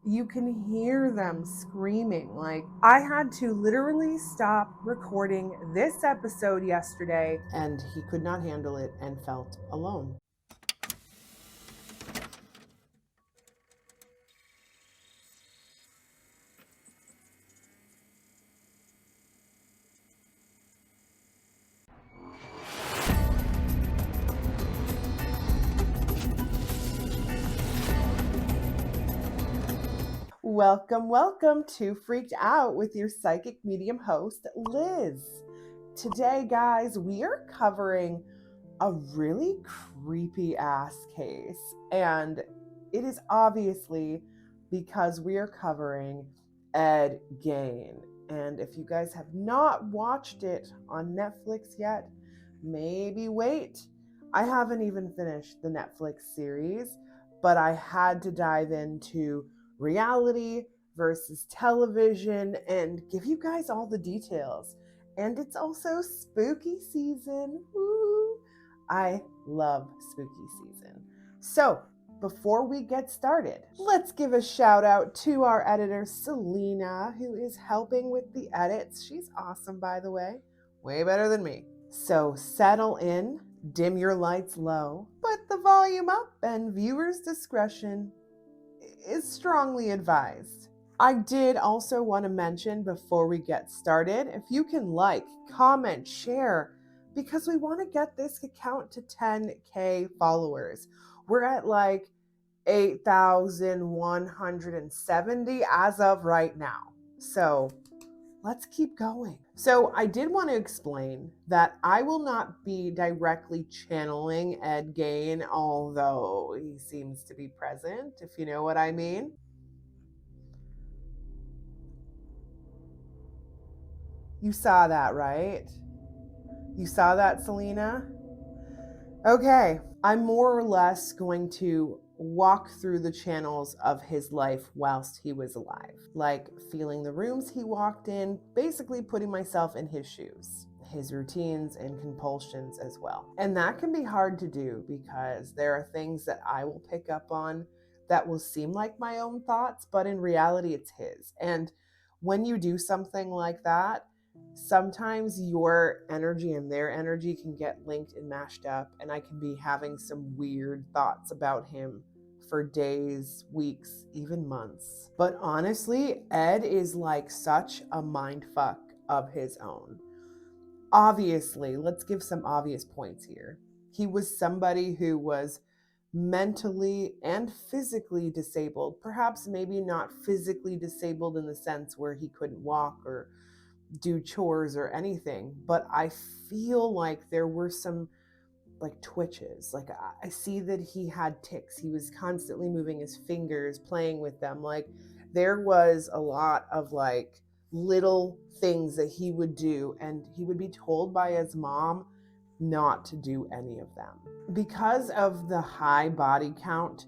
You can hear them screaming. Like, I had to literally stop recording this episode yesterday, and he could not handle it and felt alone. Welcome to Freaked Out with your psychic medium host, Liz. Today, guys, we are covering a really creepy ass case, and it is obviously because we are covering Ed Gein. And if you guys have not watched it on Netflix yet, maybe wait. I haven't even finished the Netflix series, but I had to dive into reality versus television and give you guys all the details. And it's also spooky season. Woo! I love spooky season. So, before we get started, let's give a shout out to our editor, Selena, who is helping with the edits. She's awesome, by the way. Way better than me. So settle in, dim your lights low, put the volume up, and viewers' discretion is strongly advised. I did also want to mention before we get started, if you can like, comment, share, because we want to get this account to 10K followers. We're at like 8,170 as of right now. So let's keep going. So I did want to explain that I will not be directly channeling Ed Gein, although he seems to be present, if you know what I mean. You saw that, right? You saw that, Selena? Okay, I'm more or less going to walk through the channels of his life whilst he was alive, like feeling the rooms he walked in, basically putting myself in his shoes, his routines and compulsions as well. And that can be hard to do because there are things that I will pick up on that will seem like my own thoughts, but in reality it's his. And when you do something like that, sometimes your energy and their energy can get linked and mashed up, and I can be having some weird thoughts about him for days, weeks, even months. But honestly, Ed is like such a mind fuck of his own. Obviously, let's give some obvious points here. He was somebody who was mentally and physically disabled, perhaps maybe not physically disabled in the sense where he couldn't walk or do chores or anything, but I feel like there were some like twitches. Like I see that he had tics. He was constantly moving his fingers, playing with them. Like there was a lot of like little things that he would do, and he would be told by his mom not to do any of them. Because of the high body count,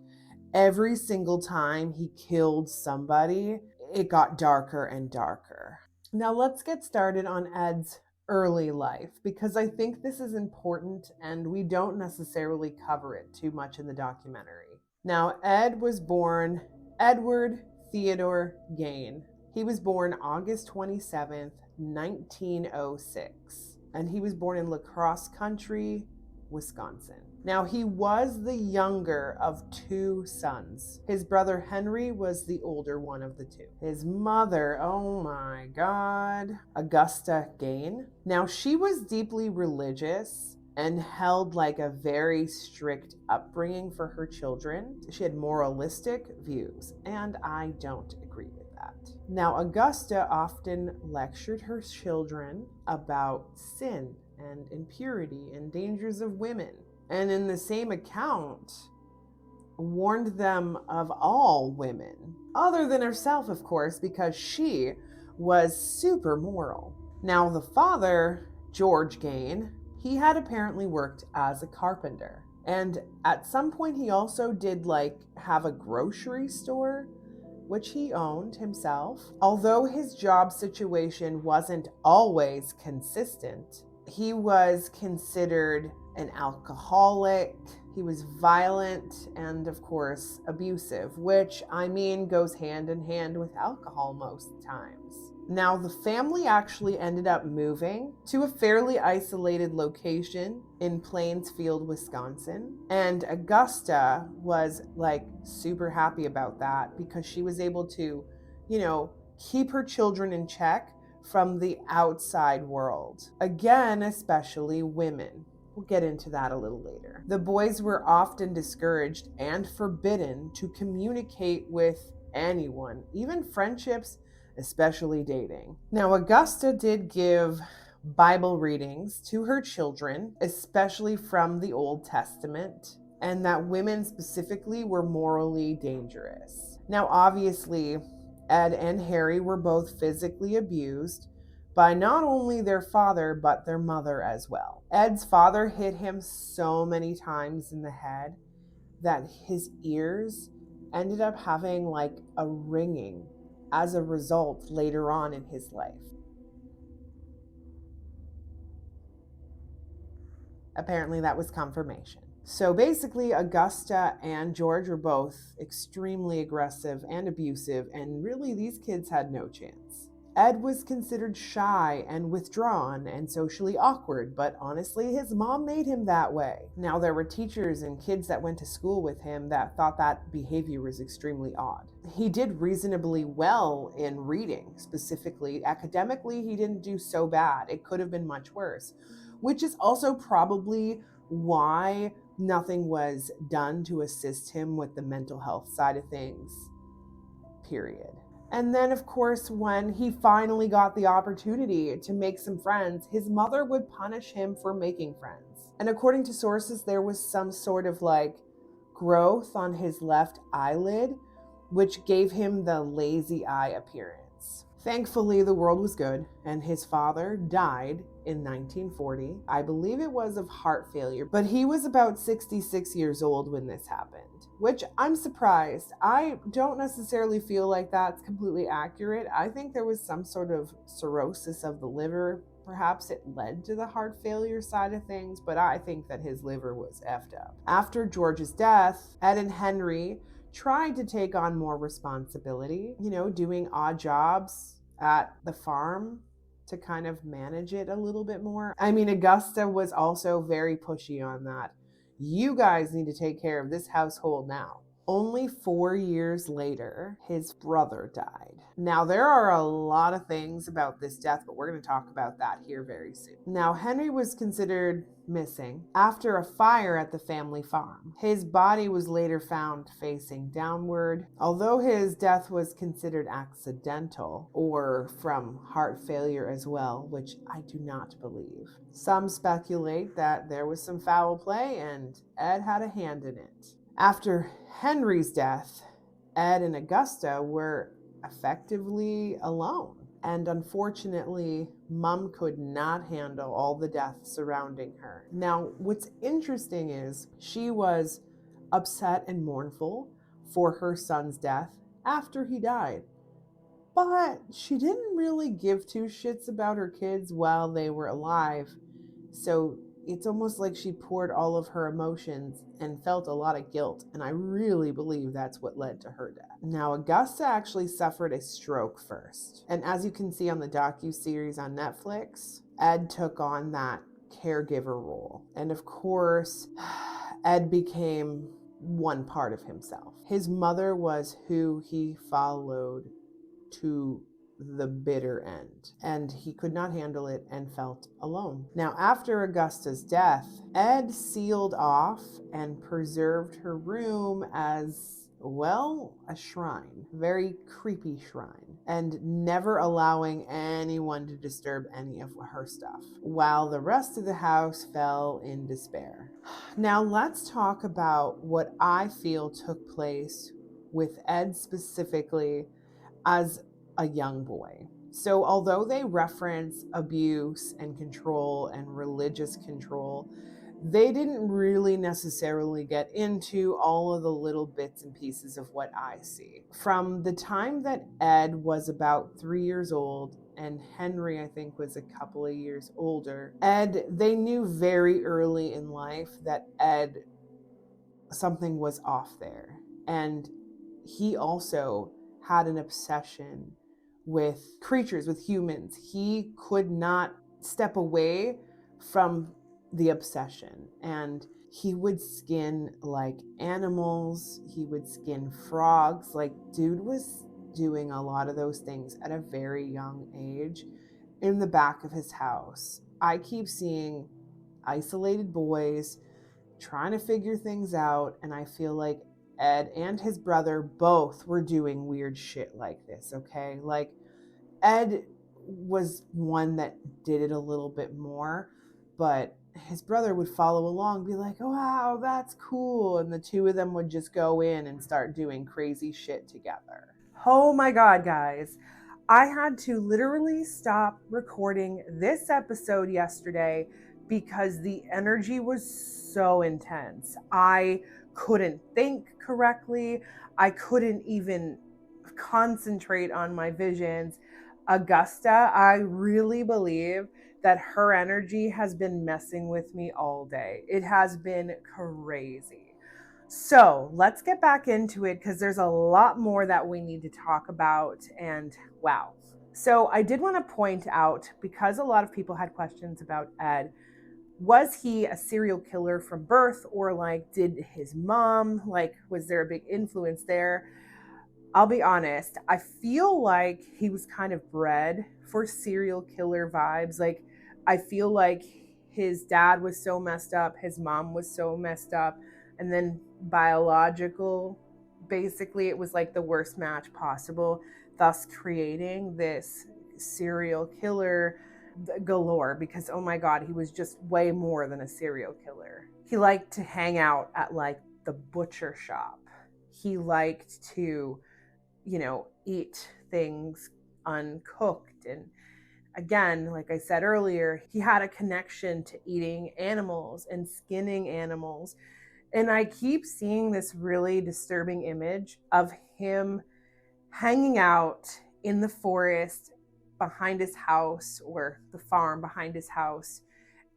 every single time he killed somebody, it got darker and darker. Now let's get started on Ed's early life because I think this is important and we don't necessarily cover it too much in the documentary. Now, Ed was born Edward Theodore Gein. He was born August 27th, 1906, and he was born in La Crosse Country, Wisconsin. Now, he was the younger of two sons. His brother Henry was the older one of the two. His mother, oh my God, Augusta Gein. Now, she was deeply religious and held like a very strict upbringing for her children. She had moralistic views, and I don't agree with that. Now, Augusta often lectured her children about sin and impurity and dangers of women. And in the same account, warned them of all women, other than herself, of course, because she was super moral. Now, the father, George Gein, he had apparently worked as a carpenter. And at some point, he also did have a grocery store, which he owned himself. Although his job situation wasn't always consistent, he was considered an alcoholic. He was violent and, of course, abusive, which, I mean, goes hand in hand with alcohol most times. Now, the family actually ended up moving to a fairly isolated location in Plainsfield, Wisconsin. And Augusta was like super happy about that because she was able to, keep her children in check from the outside world. Again, especially women. We'll get into that a little later. The boys were often discouraged and forbidden to communicate with anyone, even friendships, especially dating. Now, Augusta did give Bible readings to her children, especially from the Old Testament, and that women specifically were morally dangerous. Now, obviously, Ed and Harry were both physically abused by not only their father, but their mother as well. Ed's father hit him so many times in the head that his ears ended up having like a ringing as a result later on in his life. Apparently, that was confirmation. So basically, Augusta and George were both extremely aggressive and abusive, and really, these kids had no chance. Ed was considered shy and withdrawn and socially awkward, but honestly, his mom made him that way. Now, there were teachers and kids that went to school with him that thought that behavior was extremely odd. He did reasonably well in reading, specifically. Academically, he didn't do so bad. It could have been much worse, which is also probably why nothing was done to assist him with the mental health side of things, period. And then, of course, when he finally got the opportunity to make some friends, his mother would punish him for making friends. And according to sources, there was some sort of like growth on his left eyelid, which gave him the lazy eye appearance. Thankfully, the world was good, and his father died in 1940. I believe it was of heart failure, but he was about 66 years old when this happened, which I'm surprised. I don't necessarily feel like that's completely accurate. I think there was some sort of cirrhosis of the liver. Perhaps it led to the heart failure side of things, but I think that his liver was effed up. After George's death, Ed and Henry tried to take on more responsibility, doing odd jobs at the farm to kind of manage it a little bit more. I mean, Augusta was also very pushy on that. You guys need to take care of this household now. Only 4 years later, his brother died. Now, there are a lot of things about this death, but we're going to talk about that here very soon. Now, Henry was considered missing after a fire at the family farm. His body was later found facing downward. Although his death was considered accidental or from heart failure as well, which I do not believe. Some speculate that there was some foul play and Ed had a hand in it. After Henry's death, Ed and Augusta were effectively alone. And unfortunately, Mom could not handle all the death surrounding her. Now, what's interesting is she was upset and mournful for her son's death after he died. But she didn't really give two shits about her kids while they were alive. So it's almost like she poured all of her emotions and felt a lot of guilt, and I really believe that's what led to her death. Now, Augusta actually suffered a stroke first, and as you can see on the docu-series on Netflix, Ed took on that caregiver role. And of course, Ed became one part of himself. His mother was who he followed to the bitter end, and he could not handle it and felt alone. Now, after Augusta's death, Ed sealed off and preserved her room as, well, a shrine, very creepy shrine, and never allowing anyone to disturb any of her stuff, while the rest of the house fell in despair. Now, let's talk about what I feel took place with Ed specifically as a young boy. So although they reference abuse and control and religious control, they didn't really necessarily get into all of the little bits and pieces of what I see. From the time that Ed was about 3 years old, and Henry, I think, was a couple of years older. Ed, they knew very early in life that Ed, something was off there. And he also had an obsession with creatures, with humans. He could not step away from the obsession. And he would skin like animals, he would skin frogs. Like, dude was doing a lot of those things at a very young age in the back of his house. I keep seeing isolated boys trying to figure things out, and I feel like Ed and his brother both were doing weird shit like this, okay? Like, Ed was one that did it a little bit more, but his brother would follow along, be like, oh, wow, that's cool. And the two of them would just go in and start doing crazy shit together. Oh my God, guys. I had to literally stop recording this episode yesterday because the energy was so intense. I couldn't think correctly. I couldn't even concentrate on my visions. Augusta, I really believe that her energy has been messing with me all day. It has been crazy. So let's get back into it because there's a lot more that we need to talk about. And wow. So I did want to point out, because a lot of people had questions about Ed, was he a serial killer from birth, or like did his mom, like was there a big influence there? I'll be honest, I feel like he was kind of bred for serial killer vibes. Like, I feel like his dad was so messed up, his mom was so messed up, and then biological, basically, it was like the worst match possible, thus creating this serial killer galore. Because, oh my God, he was just way more than a serial killer. He liked to hang out at like the butcher shop. He liked to eat things uncooked. And again, like I said earlier, he had a connection to eating animals and skinning animals. And I keep seeing this really disturbing image of him hanging out in the forest behind his house, or the farm behind his house,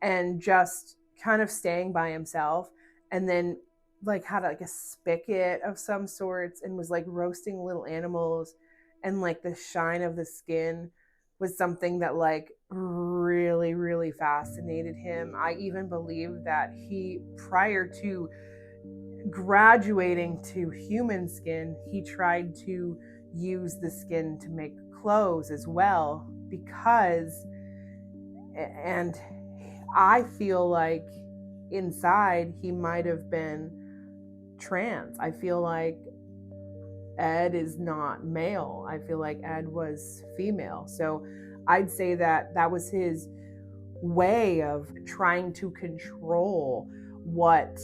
and just kind of staying by himself, and then like had like a spigot of some sorts and was like roasting little animals, and like the shine of the skin was something that like really, really fascinated him. I even believe that he, prior to graduating to human skin, he tried to use the skin to make clothes as well, because, and I feel like inside he might have been trans. I feel like Ed is not male. I feel like Ed was female. So I'd say that that was his way of trying to control what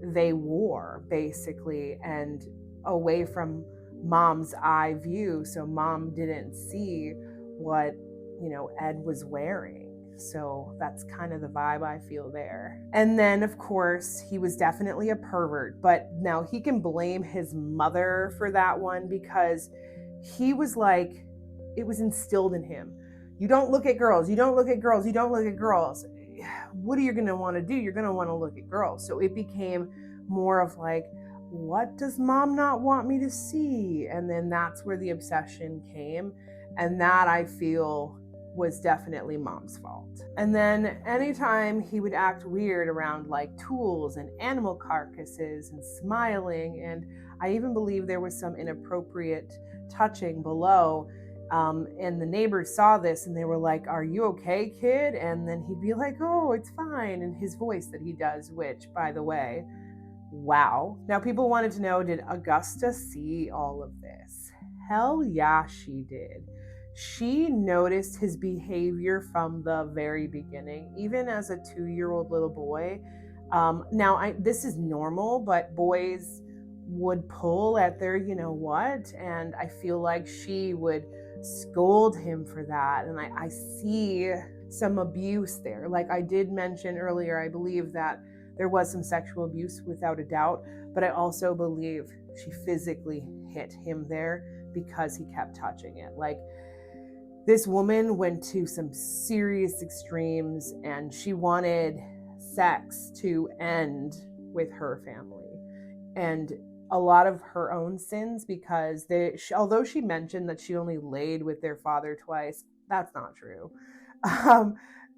they wore, basically, and away from mom's eye view. So mom didn't see what, Ed was wearing. So that's kind of the vibe I feel there. And then, of course, he was definitely a pervert, but now he can blame his mother for that one, because he was like, it was instilled in him. You don't look at girls, you don't look at girls, you don't look at girls. What are you going to want to do? You're going to want to look at girls. So it became more of like, what does mom not want me to see? And then that's where the obsession came. And that, I feel, was definitely mom's fault. And then anytime he would act weird around like tools and animal carcasses and smiling, and I even believe there was some inappropriate touching below. And the neighbors saw this and they were like, are you okay, kid? And then he'd be like, oh, it's fine, in his voice that he does, which, by the way, wow. Now, people wanted to know, did Augusta see all of this? Hell yeah, she did. She noticed his behavior from the very beginning, even as a 2-year-old little boy. Now, this is normal, but boys would pull at their what, and I feel like she would scold him for that. And I see some abuse there. Like I did mention earlier, I believe that there was some sexual abuse without a doubt, but I also believe she physically hit him there because he kept touching it. Like, This woman went to some serious extremes, and she wanted sex to end with her family. And a lot of her own sins, because although she mentioned that she only laid with their father twice, that's not true. Um,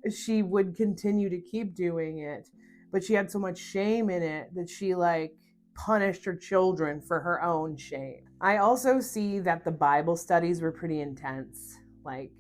she would continue to keep doing it, but she had so much shame in it that she punished her children for her own shame. I also see that the Bible studies were pretty intense. Like,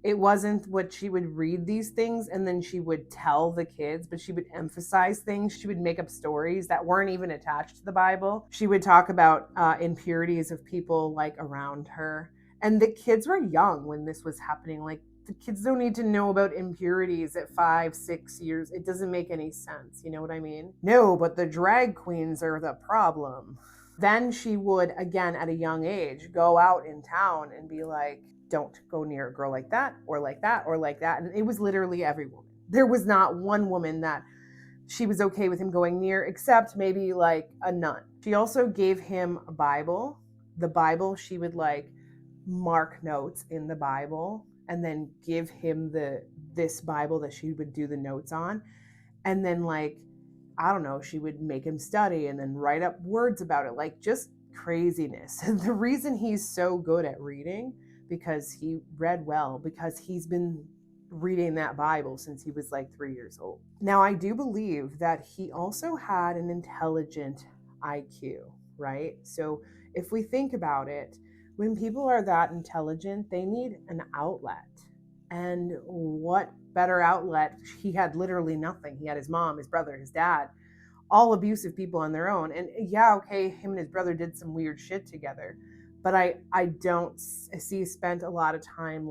it wasn't what she would read these things and then she would tell the kids, but she would emphasize things. She would make up stories that weren't even attached to the Bible. She would talk about impurities of people around her. And the kids were young when this was happening. Like, the kids don't need to know about impurities at 5, 6 years. It doesn't make any sense. You know what I mean? No, but the drag queens are the problem. Then she would, again, at a young age, go out in town and be like, don't go near a girl like that or like that or like that. And it was literally every woman. There was not one woman that she was okay with him going near, except maybe a nun. She also gave him a Bible. The Bible, she would mark notes in the Bible and then give him this Bible that she would do the notes on. And then I don't know, she would make him study and then write up words about it, just craziness. The reason he's so good at reading, because he read well, because he's been reading that Bible since he was 3 years old. Now, I do believe that he also had an intelligent IQ, right? So if we think about it, when people are that intelligent, they need an outlet. And what better outlet? He had literally nothing. He had his mom, his brother, his dad, all abusive people on their own. And yeah, okay, him and his brother did some weird shit together, but I don't see he spent a lot of time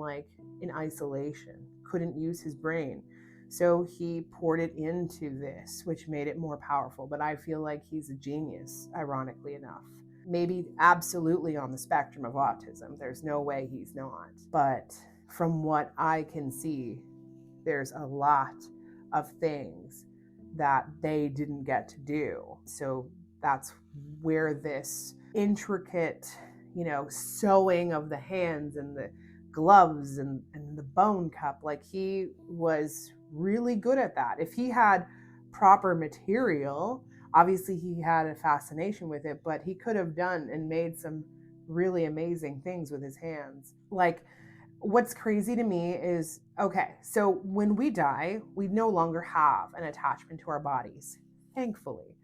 in isolation, couldn't use his brain. So he poured it into this, which made it more powerful. But I feel like he's a genius, ironically enough. Maybe absolutely on the spectrum of autism. There's no way he's not. But from what I can see, there's a lot of things that they didn't get to do. So that's where this intricate, sewing of the hands and the gloves and the bone cup, he was really good at that. If he had proper material, obviously he had a fascination with it, but he could have done and made some really amazing things with his hands. What's crazy to me is, okay, so when we die, we no longer have an attachment to our bodies, thankfully.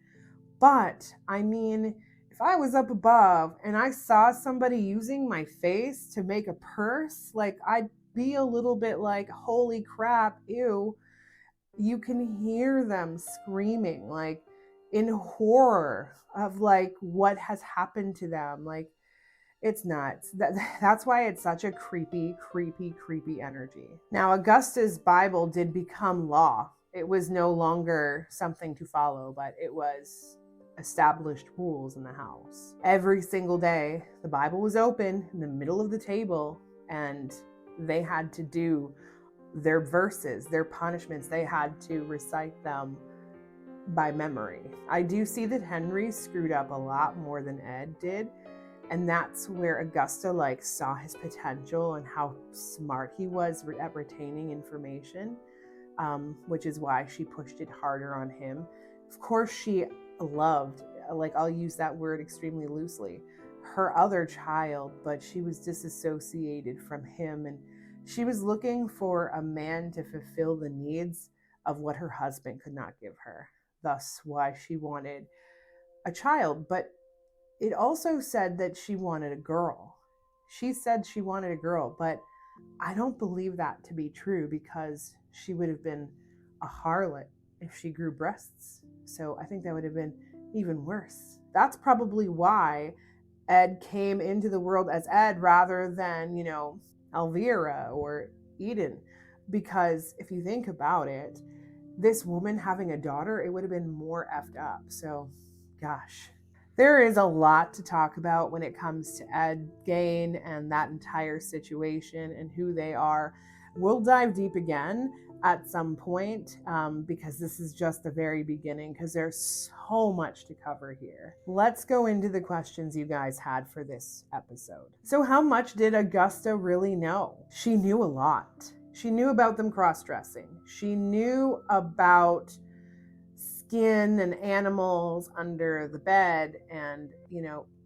But I mean, if I was up above and I saw somebody using my face to make a purse, I'd be a little bit holy crap, ew. You can hear them screaming in horror of what has happened to them. It's nuts. That's why it's such a creepy energy. Now, Augusta's Bible did become law. It was no longer something to follow, but it was established rules in the house. Every single day, the Bible was open in the middle of the table, and they had to do their verses, their punishments. They had to recite them by memory. I do see that Henry screwed up a lot more than Ed did. And that's where Augusta saw his potential and how smart he was at retaining information, which is why she pushed it harder on him. Of course, she loved, I'll use that word extremely loosely, her other child, but she was disassociated from him, and she was looking for a man to fulfill the needs of what her husband could not give her. Thus, why she wanted a child. But it also said that she wanted a girl. She said she wanted a girl, but I don't believe that to be true, because she would have been a harlot if she grew breasts. So I think that would have been even worse. That's probably why Ed came into the world as Ed rather than, Elvira or Eden. Because if you think about it, this woman having a daughter, it would have been more effed up. So, gosh. There is a lot to talk about when it comes to Ed Gein and that entire situation and who they are. We'll dive deep again at some point, because this is just the very beginning, because there's so much to cover here. Let's go into the questions you guys had for this episode. So how much did Augusta really know? She knew a lot. She knew about them cross-dressing. She knew about skin and animals under the bed, and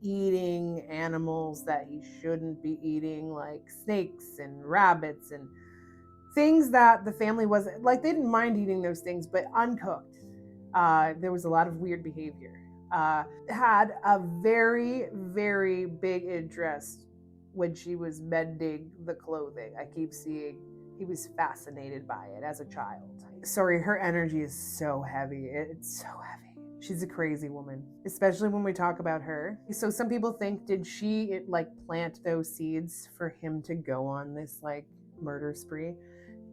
eating animals that he shouldn't be eating, like snakes and rabbits and things that the family wasn't like. They didn't mind eating those things, but uncooked. There was a lot of weird behavior. Had a very, very big interest when she was mending the clothing. I keep seeing he was fascinated by it as a child. Sorry, her energy is so heavy. It's so heavy. She's a crazy woman, especially when we talk about her. So some people think, did she plant those seeds for him to go on this murder spree?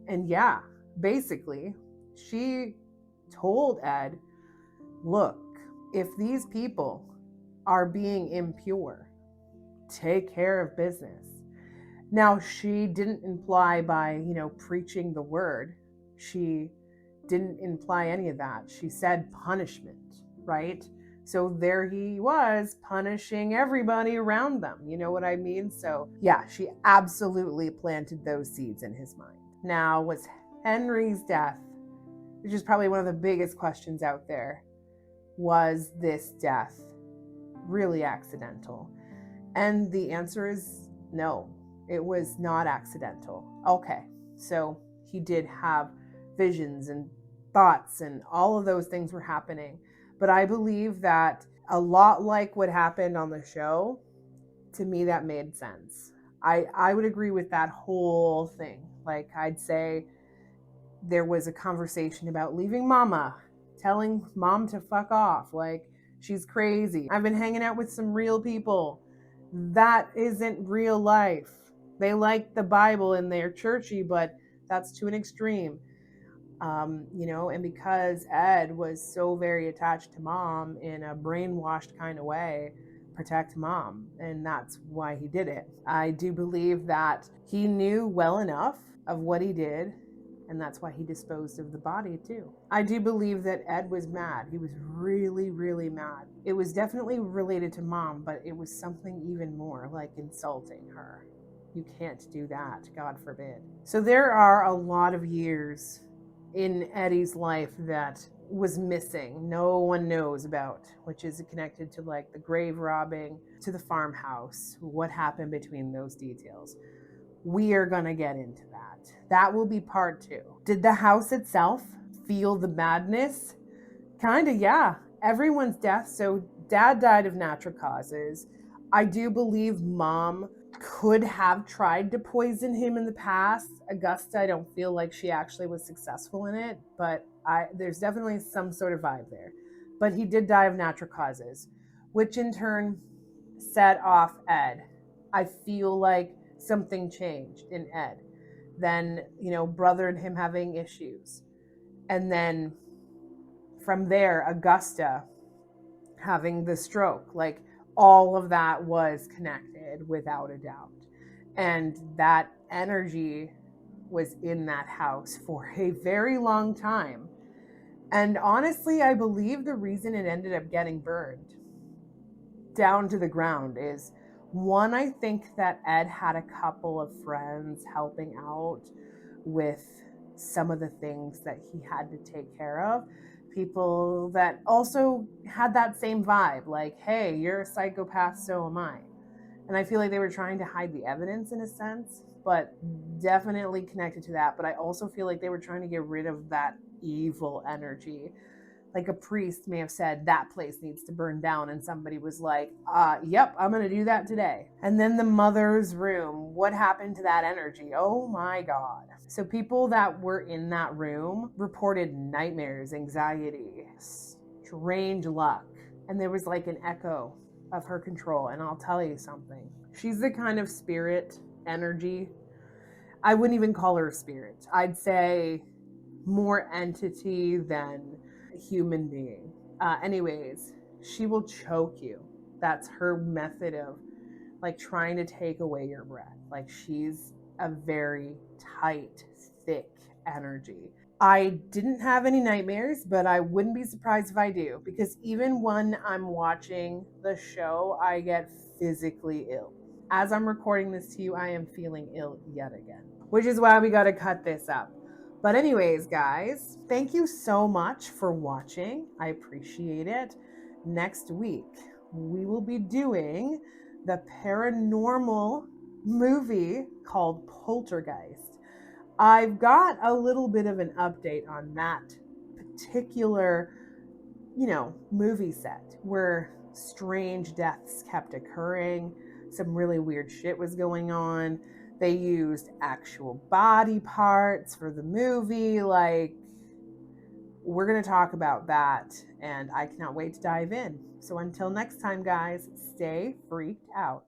And yeah, basically, she told Ed, look, if these people are being impure, take care of business. Now, she didn't imply by, preaching the word. She didn't imply any of that. She said punishment, right? So there he was, punishing everybody around them. You know what I mean? So yeah, she absolutely planted those seeds in his mind. Now, was Henry's death, which is probably one of the biggest questions out there, was this death really accidental? And the answer is no, it was not accidental. Okay, so he did have visions and thoughts, and all of those things were happening. But I believe that a lot like what happened on the show, to me, that made sense. I would agree with that whole thing. I'd say there was a conversation about leaving mama, telling mom to fuck off. She's crazy. I've been hanging out with some real people. That isn't real life. They like the Bible and they're churchy, but that's to an extreme. And because Ed was so very attached to mom in a brainwashed kind of way, protect mom, and that's why he did it. I do believe that he knew well enough of what he did, and that's why he disposed of the body too. I do believe that Ed was mad. He was really, really mad. It was definitely related to mom, but it was something even more, like insulting her. You can't do that, God forbid. So there are a lot of years in Eddie's life that was missing, no one knows about, which is connected to the grave robbing, to the farmhouse, what happened between those details. We are gonna get into that. That will be part 2. Did the house itself feel the madness? Kinda, yeah. Everyone's death. So dad died of natural causes. I do believe mom could have tried to poison him in the past. Augusta, I don't feel like she actually was successful in it, but there's definitely some sort of vibe there. But he did die of natural causes, which in turn set off Ed. I feel like something changed in Ed. Then, brother and him having issues. And then from there, Augusta having the stroke. All of that was connected without a doubt. And that energy was in that house for a very long time. And honestly, I believe the reason it ended up getting burned down to the ground is, one, I think that Ed had a couple of friends helping out with some of the things that he had to take care of. People that also had that same vibe, hey, you're a psychopath, so am I. And I feel like they were trying to hide the evidence in a sense, but definitely connected to that. But I also feel like they were trying to get rid of that evil energy. A priest may have said that place needs to burn down, and somebody was like, yep, I'm gonna do that today. And then the mother's room, what happened to that energy? Oh my God. So people that were in that room reported nightmares, anxiety, strange luck, and there was an echo of her control. And I'll tell you something, she's the kind of spirit energy, I wouldn't even call her a spirit, I'd say more entity than human being. Anyways, she will choke you. That's her method of trying to take away your breath. She's a very tight, thick energy. I didn't have any nightmares, but I wouldn't be surprised if I do, because even when I'm watching the show, I get physically ill. As I'm recording this to you, I am feeling ill yet again, which is why we got to cut this up. But anyways, guys, thank you so much for watching. I appreciate it. Next week, we will be doing the paranormal movie called Poltergeist. I've got a little bit of an update on that particular, movie set where strange deaths kept occurring. Some really weird shit was going on. They used actual body parts for the movie. Like, we're going to talk about that, and I cannot wait to dive in. So until next time, guys, stay freaked out.